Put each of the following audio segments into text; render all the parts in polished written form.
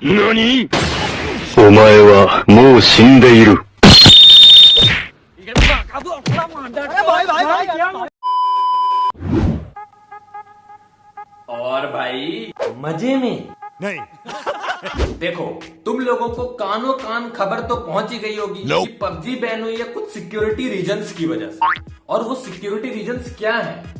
何？お前はもう死んでいる。और भाई मजे में नहीं। देखो, तुम लोगों को कानों कान खबर तो पहुंच ही गई होगी कि पबजी बैन हुई है कुछ सिक्योरिटी रीजंस की वजह से। और वो सिक्योरिटी रीजंस क्या है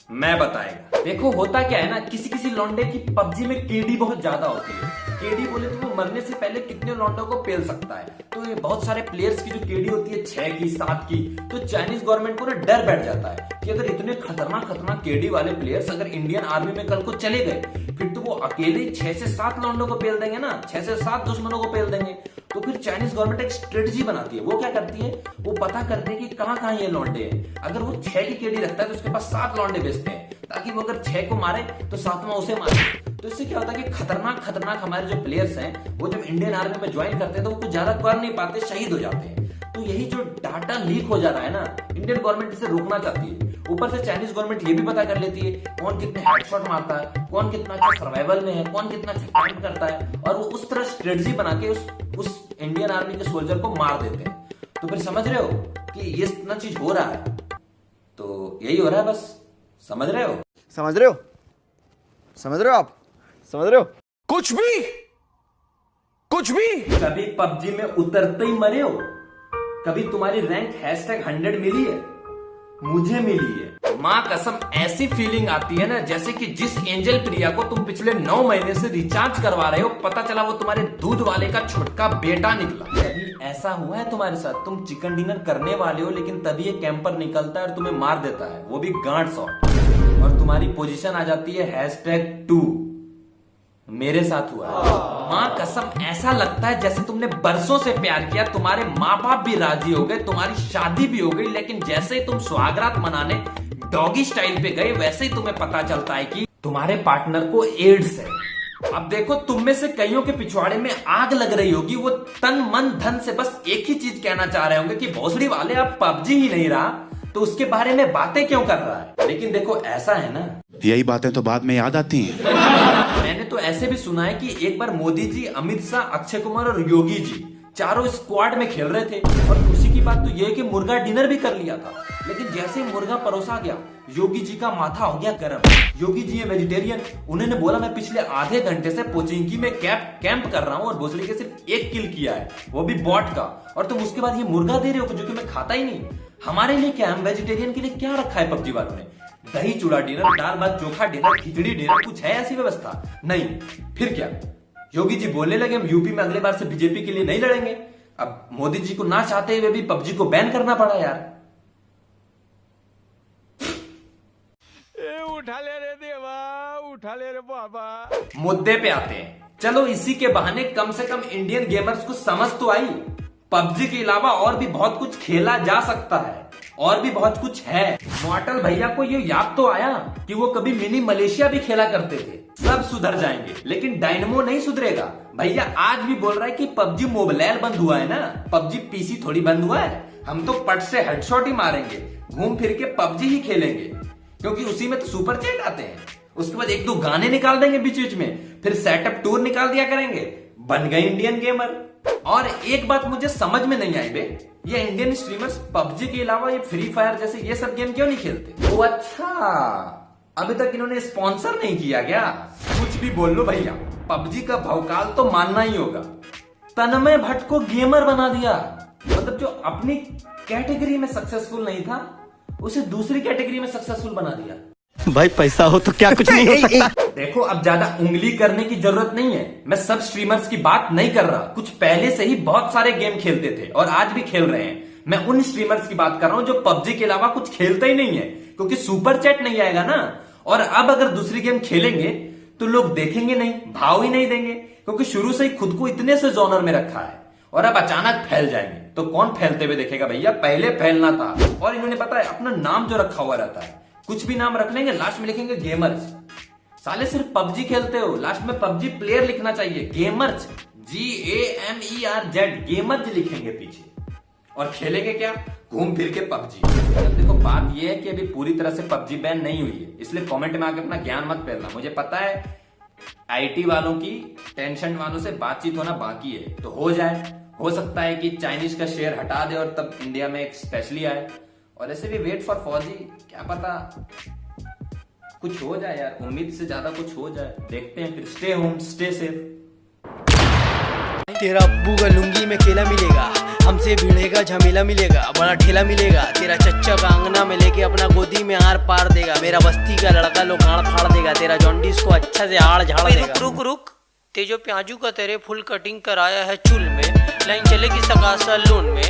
मैं बताएगा। देखो होता क्या है ना, किसी किसी लौंडे की पबजी में केडी बहुत ज्यादा होती है। केडी बोले तो वो मरने से पहले कितने लौंडों को पेल सकता है। तो ये बहुत सारे प्लेयर्स की जो केडी होती है 6 की 7 की, तो चाइनीज गवर्नमेंट को ना डर बैठ जाता है कि अगर इतने खतरनाक खतरनाक केडी वाले प्लेयर्स अगर इंडियन आर्मी में कल को चले गए, फिर तो वो अकेले 6 से 7 लौंडों को पेल देंगे ना, 6 से 7 दुश्मनों को पेल देंगे। तो फिर चाइनीज गवर्नमेंट एक स्ट्रेटजी बनाती है। वो क्या करती है, वो पता करते हैं कि कहां कहां ये लौंडे हैं। अगर वो 6 की केडी रखता है तो उसके पास 7 लौंडे भेजते हैं, ताकि वो अगर 6 को मारे तो 7वां उसे मारे। तो इससे क्या होता है कि खतरनाक खतरनाक हमारे जो प्लेयर्स हैं वो जब इंडियन आर्मी में ज्वाइन करते हैं तो वो कुछ ज्यादा कर नहीं पाते, शहीद हो जाते हैं। तो यही जो डाटा लीक हो जा रहा है ना, इंडियन गवर्नमेंट इसे रोकना चाहती है। ऊपर से चाइनीज गवर्नमेंट ये भी पता कर लेती है कौन कितने हेडशॉट मारता है, कौन कितना अच्छा सर्वाइवल में है, कौन कितना अच्छा कैंप करता है, और वो उस तरह स्ट्रेटजी बना के उस इंडियन आर्मी के सोल्जर को मार देते हैं। तो फिर समझ रहे हो कि ये इतना चीज हो रहा है, तो यही हो रहा है बस। समझ रहे हो? समझ रहे हो? समझ रहे हो आप? समझ रहे हो? कुछ भी कभी पबजी में उतरते ही मरे हो? कभी तुम्हारी रैंक #100 मिली है? मुझे मिली है। मां कसम ऐसी फीलिंग आती है ना जैसे कि जिस एंजल प्रिया को तुम पिछले 9 महीने से रिचार्ज करवा रहे हो, पता चला वो तुम्हारे दूध वाले का छोटका बेटा निकला। कभी ऐसा हुआ है तुम्हारे साथ, तुम चिकन डिनर करने वाले हो लेकिन तभी ये कैंपर निकलता है और तुम्हें मार देता है, वो भी गांड शॉट, और तुम्हारी पोजीशन आ जाती है #2। मेरे साथ हुआ है। मां कसम ऐसा लगता है जैसे तुमने बरसों से प्यार किया, तुम्हारे माँ बाप भी राजी हो गए, तुम्हारी शादी भी हो गई, लेकिन जैसे ही तुम सुहागरात मनाने डॉगी स्टाइल पे गए वैसे ही तुम्हें पता चलता है कि तुम्हारे पार्टनर को एड्स है। अब देखो, तुम में से कईयों के पिछवाड़े में आग लग रही होगी, वो तन मन धन से बस एक ही चीज कहना चाह रहे होंगे कि भोसड़ी वाले अब पबजी ही नहीं रहा तो उसके बारे में बातें क्यों कर रहा है। लेकिन देखो ऐसा है ना, यही बातें तो बाद में याद आती हैं। मैंने तो ऐसे भी सुना है कि एक बार मोदी जी, अमित शाह, अक्षय कुमार और योगी जी चारों स्क्वाड में खेल रहे थे, और खुशी की बात तो यह है कि मुर्गा डिनर भी कर लिया था। लेकिन जैसे ही मुर्गा परोसा गया, योगी जी का माथा हो गया गर्म। योगी जी है वेजिटेरियन, उन्होंने बोला मैं पिछले आधे घंटे से पोचिंकी में कैंप कर रहा हूं और भोसड़ी के सिर्फ 1 किल किया है, वो भी बॉट का, और तुम उसके बाद ये मुर्गा दे रहे हो जो कि मैं खाता ही नहीं। हमारे लिए क्या, हम वेजिटेरियन के लिए क्या रखा है पबजी वालों ने? दही चूड़ा डिनर, दाल भात चोखा डिनर, खिचड़ी डिनर, कुछ है ऐसी व्यवस्था? नहीं। फिर क्या, योगी जी बोलने लगे हम यूपी में अगले बार से बीजेपी के लिए नहीं लड़ेंगे। अब मोदी जी को ना चाहते हुए भी पबजी को बैन करना पड़ा यार। उठा ले रे देवा, उठा ले रे बाबा। मुद्दे पे आते हैं। चलो इसी के बहाने कम से कम इंडियन गेमर्स को समझ तो आई, पबजी के अलावा और भी बहुत कुछ खेला जा सकता है, और भी बहुत कुछ है। मॉर्टल भैया को ये याद तो आया कि वो कभी मिनी मलेशिया भी खेला करते थे। सब सुधर जाएंगे, लेकिन डायनमो नहीं सुधरेगा। भैया आज भी बोल रहा है कि पबजी मोबाइल बंद हुआ है ना, पबजी पीसी थोड़ी बंद हुआ है। हम तो पट से हेडशॉट ही मारेंगे, घूम फिर के पबजी ही खेलेंगे, क्योंकि उसी में तो सुपर चैट आते हैं। उसके बाद 1-2 गाने निकाल देंगे बीच बीच में, फिर सेटअप टूर निकाल दिया करेंगे, बन गए इंडियन गेमर। और एक बात मुझे समझ में नहीं आई बे, ये इंडियन स्ट्रीमर्स पबजी के अलावा ये फ्री फायर जैसे ये सब गेम क्यों नहीं खेलते? ओ अच्छा, अभी तक इन्होंने स्पॉन्सर नहीं किया क्या? कुछ भी बोल लो भैया, पबजी का भौकाल तो मानना ही होगा। तन्मय भट्ट को गेमर बना दिया, मतलब जो अपनी कैटेगरी में सक्सेसफुल नहीं था उसे दूसरी कैटेगरी में सक्सेसफुल बना दिया। भाई पैसा हो तो क्या कुछ नहीं हो सकता। देखो अब ज्यादा उंगली करने की जरूरत नहीं है, मैं सब स्ट्रीमर्स की बात नहीं कर रहा। कुछ पहले से ही बहुत सारे गेम खेलते थे और आज भी खेल रहे हैं। मैं उन स्ट्रीमर्स की बात कर रहा हूं जो पबजी के अलावा कुछ खेलते ही नहीं है, क्योंकि सुपर चैट नहीं आएगा ना। और अब अगर दूसरी गेम खेलेंगे तो लोग देखेंगे नहीं, भाव ही नहीं देंगे, क्योंकि शुरू से ही खुद को इतने से जोनर में रखा है, और अब अचानक फैल जाएंगे तो कौन फैलते हुए देखेगा भैया? पहले फैलना था। और इन्होंने पता है अपना नाम जो रखा हुआ रहता है, कुछ भी नाम रख लेंगे, लास्ट में लिखेंगे गेमर्स। साले सिर्फ पबजी खेलते हो, लास्ट में पबजी प्लेयर लिखना चाहिए, गेमर्स, GAMERZ, गेमर्स लिखेंगे पीछे, और खेलेंगे क्या? घूम फिर के पबजी। देखो बात यह है कि अभी पूरी तरह से पबजी बैन नहीं हुई है, इसलिए कमेंट में आके अपना ज्ञान मत फैलना। मुझे पता है आईटी वालों की टेंशन वालों से बातचीत होना बाकी है, तो हो जाए। हो सकता है कि चाइनीज का शेयर हटा दे और तब इंडिया में एक स्पेशली आए। और ऐसे भी वेट फॉर फौजी, क्या पता कुछ हो जाए यार, उम्मीद से ज्यादा कुछ हो जाए। देखते हैं फिर। Stay home, stay safe. तेरा अब्बू का लुंगी में केला मिलेगा, हमसे भिड़ेगा झमेला मिलेगा, बड़ा ठेला मिलेगा, तेरा चच्चा का अंगना में लेके अपना गोदी में आर पार देगा, मेरा बस्ती का लड़का लोग आड़ फाड़ देगा, तेरा जॉन्डिस को अच्छा से आड़ झाड़ देगा। रुक रुक, ते जो प्याजू का तेरे फुल कटिंग कराया है चूल में, लाइन चलेगी सका सैलून में।